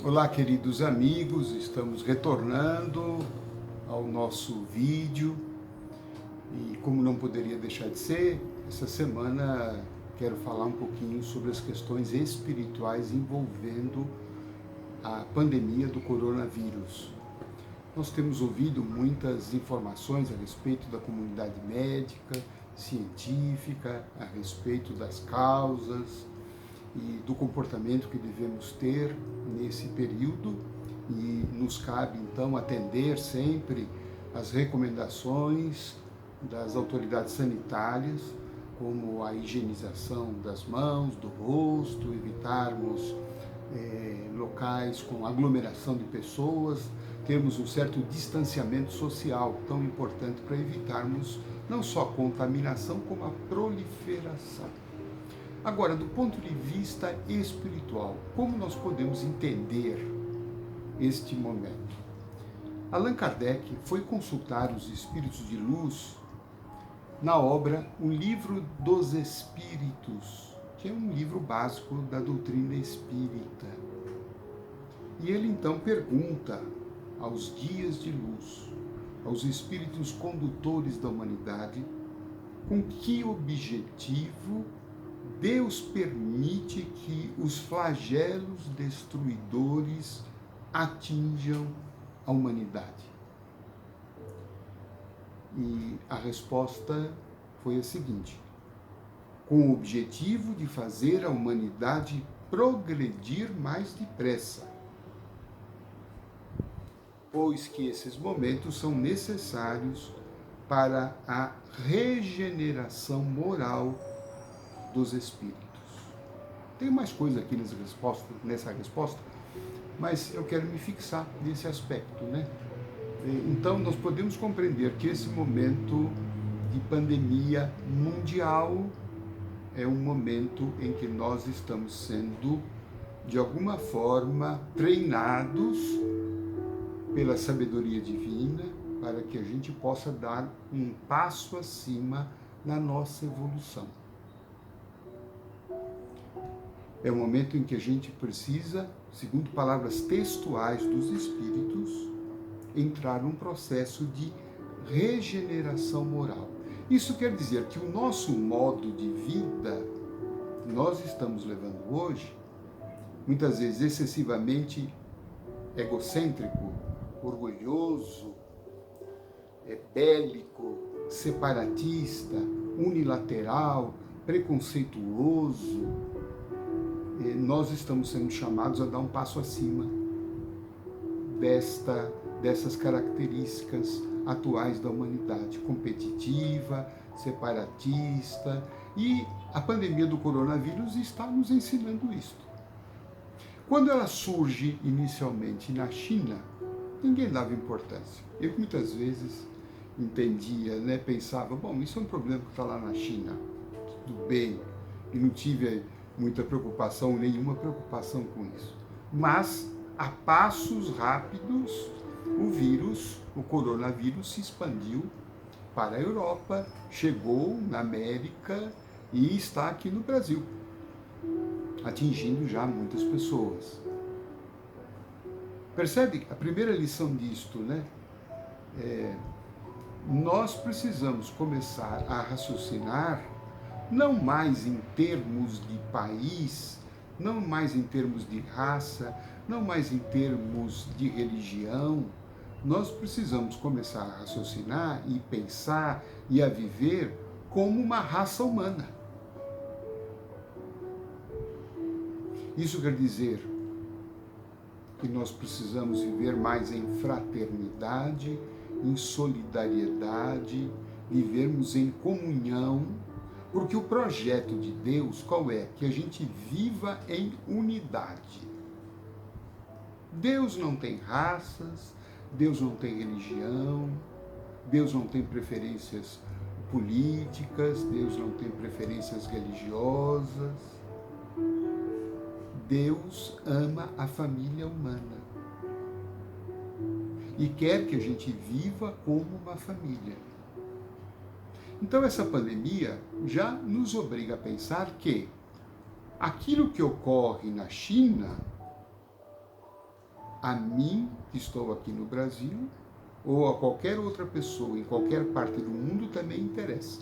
Olá, queridos amigos, estamos retornando ao nosso vídeo e, como não poderia deixar de ser, essa semana quero falar um pouquinho sobre as questões espirituais envolvendo a pandemia do coronavírus. Nós temos ouvido muitas informações a respeito da comunidade médica, científica, a respeito das causas e do comportamento que devemos ter nesse período, e nos cabe então atender sempre às recomendações das autoridades sanitárias, como a higienização das mãos, do rosto, evitarmos locais com aglomeração de pessoas, termos um certo distanciamento social tão importante para evitarmos não só a contaminação, como a proliferação. Agora, do ponto de vista espiritual, como nós podemos entender este momento? Allan Kardec foi consultar os espíritos de luz na obra O Livro dos Espíritos, que é um livro básico da doutrina espírita. E ele então pergunta aos guias de luz, aos espíritos condutores da humanidade, com que objetivo Deus permite que os flagelos destruidores atinjam a humanidade. E a resposta foi a seguinte: com o objetivo de fazer a humanidade progredir mais depressa, pois que esses momentos são necessários para a regeneração moral dos espíritos. Tem mais coisa aqui nessa resposta, mas eu quero me fixar nesse aspecto, né? Então, nós podemos compreender que esse momento de pandemia mundial é um momento em que nós estamos sendo, de alguma forma, treinados pela sabedoria divina para que a gente possa dar um passo acima na nossa evolução. É o momento em que a gente precisa, segundo palavras textuais dos Espíritos, entrar num processo de regeneração moral. Isso quer dizer que o nosso modo de vida, nós estamos levando hoje, muitas vezes excessivamente egocêntrico, orgulhoso, bélico, separatista, unilateral, preconceituoso. Nós estamos sendo chamados a dar um passo acima dessas características atuais da humanidade, competitiva, separatista, e a pandemia do coronavírus está nos ensinando isso. Quando ela surge inicialmente na China, ninguém dava importância. Eu muitas vezes entendia, pensava, bom, isso é um problema que está lá na China, tudo bem, e não tive muita preocupação, nenhuma preocupação com isso. Mas, a passos rápidos, o coronavírus se expandiu para a Europa, chegou na América e está aqui no Brasil, atingindo já muitas pessoas. Percebe a primeira lição disto, nós precisamos começar a raciocinar não mais em termos de país, não mais em termos de raça, não mais em termos de religião. Nós precisamos começar a raciocinar e pensar e a viver como uma raça humana. Isso quer dizer que nós precisamos viver mais em fraternidade, em solidariedade, vivermos em comunhão, porque o projeto de Deus qual é? Que a gente viva em unidade. Deus não tem raças, Deus não tem religião, Deus não tem preferências políticas, Deus não tem preferências religiosas. Deus ama a família humana e quer que a gente viva como uma família. Então essa pandemia já nos obriga a pensar que aquilo que ocorre na China a mim, que estou aqui no Brasil, ou a qualquer outra pessoa em qualquer parte do mundo também interessa.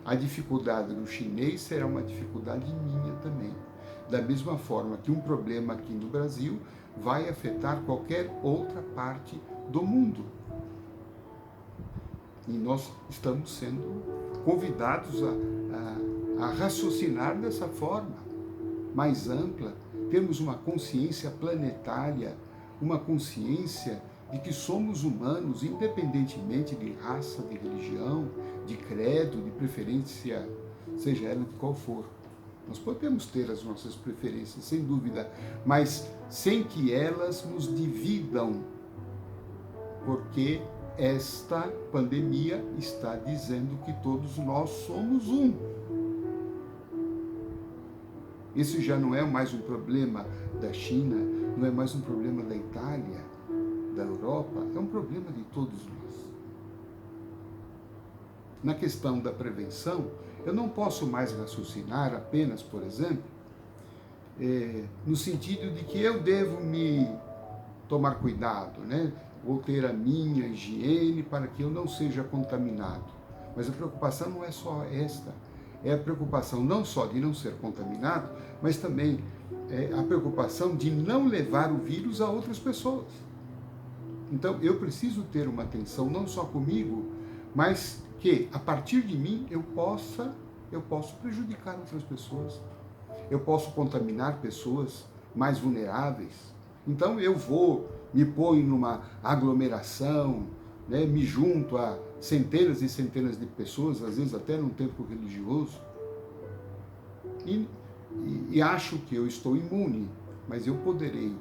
A dificuldade do chinês será uma dificuldade minha também. Da mesma forma que um problema aqui no Brasil vai afetar qualquer outra parte do mundo. E nós estamos sendo convidados a raciocinar dessa forma, mais ampla, termos uma consciência planetária, uma consciência de que somos humanos, independentemente de raça, de religião, de credo, de preferência, seja ela de qual for. Nós podemos ter as nossas preferências, sem dúvida, mas sem que elas nos dividam, porque esta pandemia está dizendo que todos nós somos um. Esse já não é mais um problema da China, não é mais um problema da Itália, da Europa, é um problema de todos nós. Na questão da prevenção, eu não posso mais raciocinar apenas, por exemplo, no sentido de que eu devo me tomar cuidado, né? Vou ter a minha higiene para que eu não seja contaminado. Mas a preocupação não é só esta. É a preocupação não só de não ser contaminado, mas também a preocupação de não levar o vírus a outras pessoas. Então, eu preciso ter uma atenção não só comigo, mas que, a partir de mim, eu posso prejudicar outras pessoas. Eu posso contaminar pessoas mais vulneráveis. Então, eu me ponho numa aglomeração, né, me junto a centenas e centenas de pessoas, às vezes até num templo religioso, e acho que eu estou imune, mas eu poderei,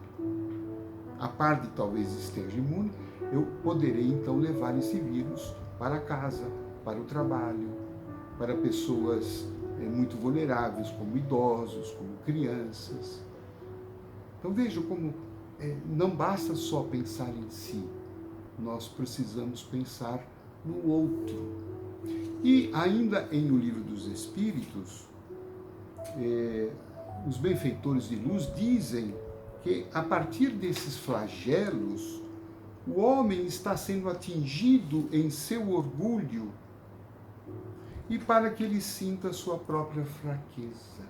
a par de talvez esteja imune, eu poderei então levar esse vírus para casa, para o trabalho, para pessoas muito vulneráveis, como idosos, como crianças. Então vejam como não basta só pensar em si, nós precisamos pensar no outro. E ainda em O Livro dos Espíritos, os benfeitores de luz dizem que a partir desses flagelos, o homem está sendo atingido em seu orgulho e para que ele sinta sua própria fraqueza.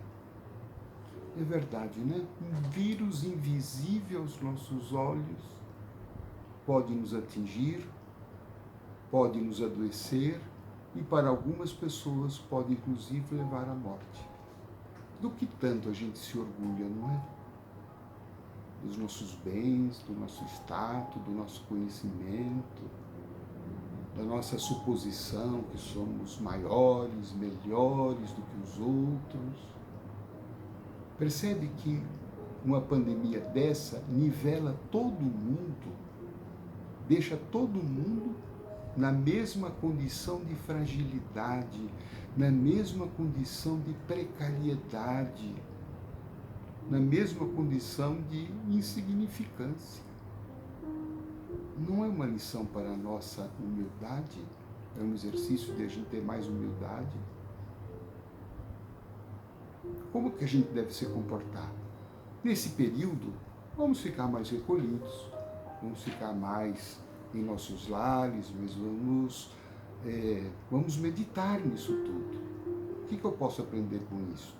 É verdade, né? Um vírus invisível aos nossos olhos pode nos atingir, pode nos adoecer e para algumas pessoas pode inclusive levar à morte. Do que tanto a gente se orgulha, não é? Dos nossos bens, do nosso status, do nosso conhecimento, da nossa suposição que somos maiores, melhores do que os outros. Percebe que uma pandemia dessa nivela todo mundo, deixa todo mundo na mesma condição de fragilidade, na mesma condição de precariedade, na mesma condição de insignificância. Não é uma lição para a nossa humildade, é um exercício de a gente ter mais humildade. Como que a gente deve se comportar? Nesse período, vamos ficar mais recolhidos, vamos ficar mais em nossos lares, mas vamos meditar nisso tudo. O que eu posso aprender com isso?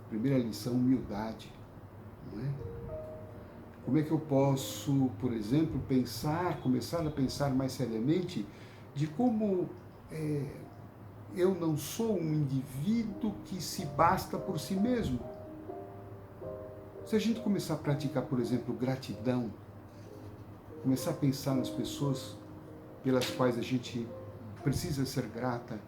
Primeira lição, humildade. Não é? Como é que eu posso, por exemplo, começar a pensar mais seriamente de como eu não sou um indivíduo que se basta por si mesmo. Se a gente começar a praticar, por exemplo, gratidão, começar a pensar nas pessoas pelas quais a gente precisa ser grata,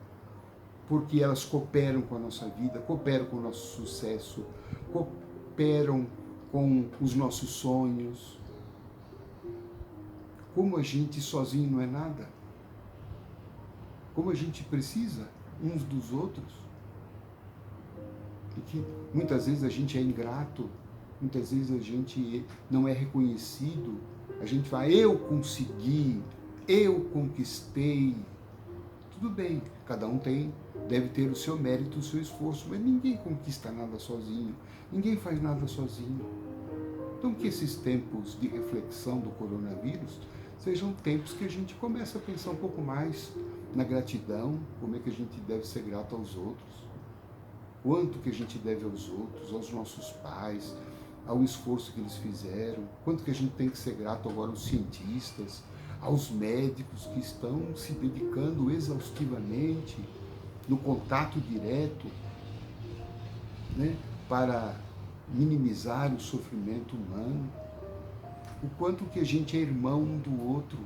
porque elas cooperam com a nossa vida, cooperam com o nosso sucesso, cooperam com os nossos sonhos. Como a gente sozinho não é nada. Como a gente precisa uns dos outros. E que muitas vezes a gente é ingrato, muitas vezes a gente não é reconhecido. A gente fala, eu consegui, eu conquistei. Tudo bem, cada um deve ter o seu mérito, o seu esforço, mas ninguém conquista nada sozinho, ninguém faz nada sozinho. Então, que esses tempos de reflexão do coronavírus sejam tempos que a gente comece a pensar um pouco mais na gratidão, como é que a gente deve ser grato aos outros, quanto que a gente deve aos outros, aos nossos pais, ao esforço que eles fizeram, quanto que a gente tem que ser grato agora aos cientistas, aos médicos que estão se dedicando exaustivamente no contato direto, né, para minimizar o sofrimento humano, o quanto que a gente é irmão um do outro,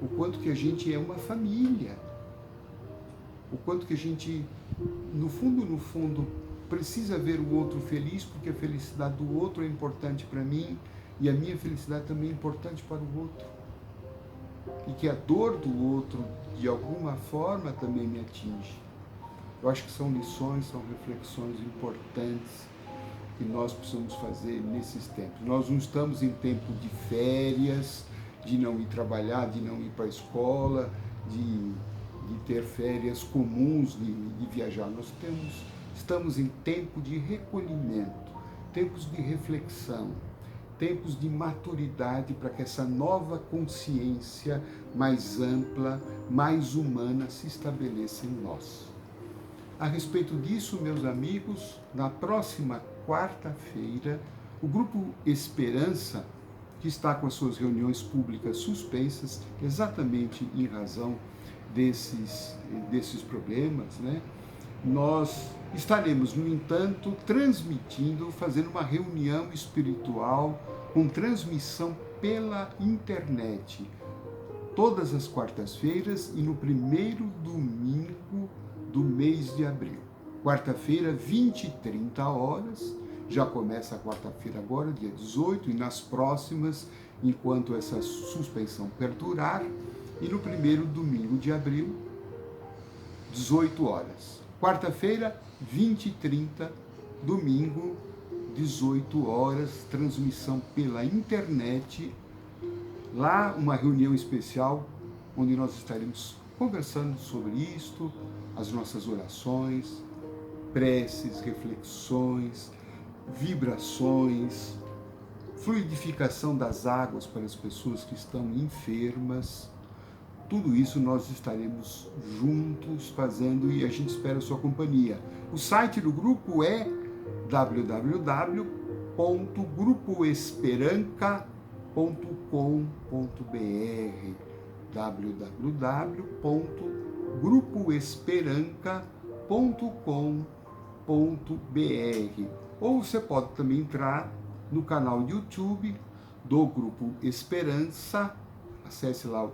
o quanto que a gente é uma família, o quanto que a gente, no fundo, precisa ver o outro feliz, porque a felicidade do outro é importante para mim e a minha felicidade também é importante para o outro. E que a dor do outro, de alguma forma, também me atinge. Eu acho que são lições, são reflexões importantes que nós precisamos fazer nesses tempos. Nós não estamos em tempo de férias, de não ir trabalhar, de não ir para a escola, de ter férias comuns, de viajar. Nós estamos em tempo de recolhimento, tempos de reflexão, tempos de maturidade para que essa nova consciência mais ampla, mais humana se estabeleça em nós. A respeito disso, meus amigos, na próxima quarta-feira, o Grupo Esperança, que está com as suas reuniões públicas suspensas, exatamente em razão desses problemas, né? Nós estaremos, no entanto, transmitindo, fazendo uma reunião espiritual com transmissão pela internet, todas as quartas-feiras e no primeiro domingo do mês de abril. Quarta-feira, 20 e 30 horas, já começa a quarta-feira agora, dia 18, e nas próximas, enquanto essa suspensão perdurar, e no primeiro domingo de abril, 18 horas. Quarta-feira, 20 e 30, domingo, 18 horas, transmissão pela internet, lá uma reunião especial, onde nós estaremos conversando sobre isto, as nossas orações, preces, reflexões, vibrações, fluidificação das águas para as pessoas que estão enfermas. Tudo isso nós estaremos juntos fazendo e a gente espera a sua companhia. O site do grupo é www.grupoesperanca.com.br www.grupoesperanca.com.br. Ou você pode também entrar no canal YouTube do Grupo Esperança, acesse lá o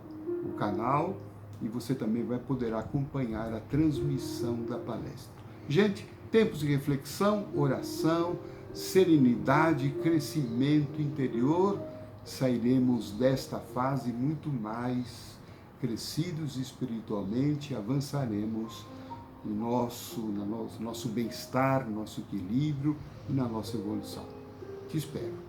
canal e você também vai poder acompanhar a transmissão da palestra. Gente, tempos de reflexão, oração, serenidade, crescimento interior, sairemos desta fase muito mais crescidos espiritualmente, avançaremos no nosso bem-estar, no nosso equilíbrio e na nossa evolução. Te espero.